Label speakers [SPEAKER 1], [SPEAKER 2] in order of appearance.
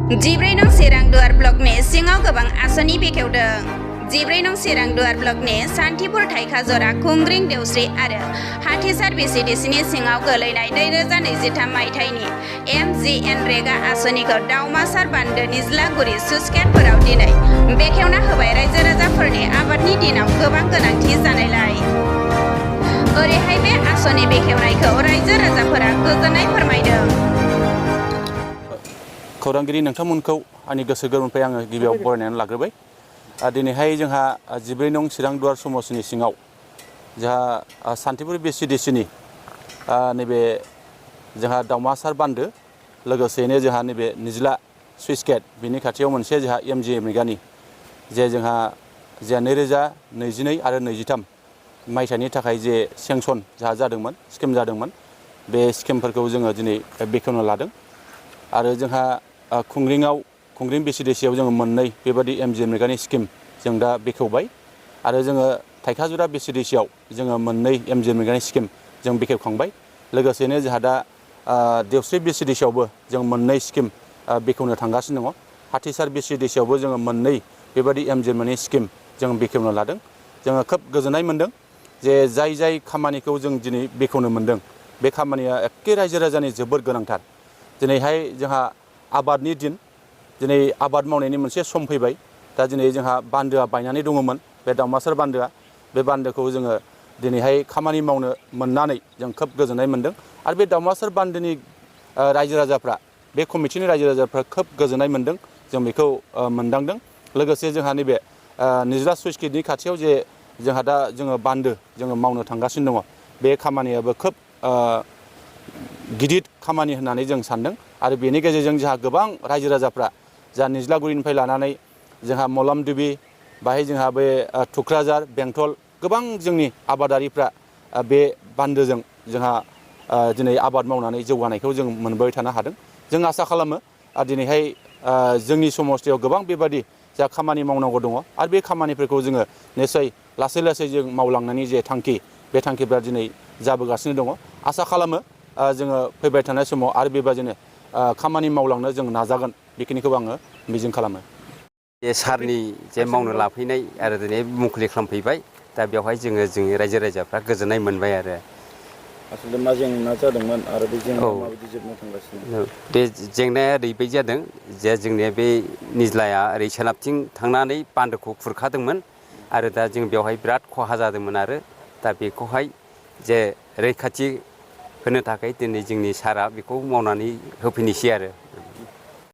[SPEAKER 1] 14 नं चिरांदुवार ब्लकनि सिङाव गोबां आस'नि बेखेवदों। 14 नं चिरांदुवार ब्लकनि सान्थिपुर थाइखाजरा खुंग्रिं देवस्रि आरो हाथिसार बिसिडिसिनि सिङाव गोलैनाय 2023 मायथाइनि MGNREGA आस'निखौ दाउमासार बान्दो निज्लागुरि सुसकेटफोराव दिनै बेखेवना होबाय रायजो राजाफोरनि आबादनि दिनाव गोबां गोनांथि जानायलाय। ओरैहाय बे आस'नि बेखेवनायखौ रायजो राजाफोरा गोजोननाय फोरमायदों।
[SPEAKER 2] खौरांगिरि नोंथांमोनखौ आंनि गोसो गोरबोनिफ्राय आङो गिबियाव बरायनानै लाग्रोबाय। दिनैहाय जोंहा 14 नं चिरांदुवार समस्तिनि सिङाव जोंहा सान्थिपुर बिसिडिसिनि नैबे जोंहा दाउमासार बान्दो लोगोसेनो जोंहा नैबे निज्ला सुइस गेट बिनि खाथियाव मोनसे जोंहा MGNREGAनि जे जोंहा 2022 आरो 23 मायथाइनि थाखाय जे सेंसन जोंहा जादोंमोन स्किम जादोंमोन बे स्किमफोरखौ जोङो दिनै बेखेवनो लादों। आरो जोंहा खुंग्रिं बिसिडिसियाव जोङो मोननै बेबादि MGNREGAनि स्किम जों दा बेखेवबाय आरो जोङो थाइखाजुरा बिसिडिसियाव जोङो मोननै MGNREGAनि स्किम जों बेखेवखांबाय। लोगोसेनो जोंहा दा देवस्रि बिसिडिसियावबो जों मोननै स्किम बेखेवनो थांगासिनो दङ। हाथिसार बिसिडिसियावबो जोङो मोननै बेबादि MGNREGAनि स्किम जों बेखेवनो लादों। जोङो खोब गोजोननाय मोनदों जे जाय खामानिखौ जों दिनै बेखेवनो मोनदों बे खामानिया एखे रायजो राजानि जोबोद गोनांथार। दिनैहाय जोंहा आबादनि दिन, दिनै आबाद मावनायनि मोनसे सम फैबाय। दा दिनै जोंहा बान्दोआ बायनानै दङमोन, बे दाउमासार बान्दोआ, बे बान्दोखौ जोङो दिनैहाय खामानि मावनो मोननानै जों खोब गोजोननाय मोनदों। आरो बे दाउमासार बान्दोनि रायजो राजाफ्रा, बे कमिटिनि रायजो राजाफ्रा खोब गोजोननाय मोनदों, जों बेखौ मोनदांदों। लोगोसे जोंहा नैबे निज्ला सुइस गेटनि खाथियाव जे जोंहा दा जोङो बान्दो जोङो मावनो थांगासिनो दङ, बे खामानियाबो खोब गिदिर खामानि होननानै जों सानदों। आरो बेनि गेजेरजों जोंहा गोबां रायजो राजाफ्रा जोंहा निज्लागुरिनिफ्राय लानानै जोंहा मलामदुबि बाहाय जोंहा बे थुक्राझार बेंटल गोबां जोंनि आबादारिफ्रा बे बान्दोजों जोंहा दिनै आबाद मावनानै जौगानायखौ जों मोनबाय थानो हादों। जों आसा खालामो दिनैहाय जोंनि समस्तियाव गोबां बेबादि जा खामानि मावनांगौ दङ आरो बे खामानिफोरखौ जोङो निस्सय लासै जों मावलांनायनि जे थांखि, बे थांखिफ्रा दिनै जाबोगासिनो दङ। आसा खालामो जोङो फैबाय थानाय समाव आरो बेबादिनो खामानि मावलांनो जों नाजागोन, बेखिनिखौ आङो मिजिं खालामो।
[SPEAKER 3] बे सारनि जे मावनो लाफैनाय आरो दिनै मुंखुलि खालामफैबाय, दा बेवहाय जोंनि रायजो राजाफ्रा गोजोननाय मोनबाय आरो।
[SPEAKER 2] आसलथे मा जेंना जादोंमोन आरो बे जेंनाया माबायदि जोबनो थांगासिनो?
[SPEAKER 3] बे जेंनाया ओरैबायदि जादों जे जोंनिया बे निज्लाया ओरै सोनाबथिं थांनानै बान्दोखौ खुरखादोंमोन आरो दा जों बेवहाय बिराद खहा जादोंमोन आरो दा बेखौहाय जे रैखाथि होनो थाखाय दिनै जोंनि सारा बेखौ मावनानै होफैनोसै आरो।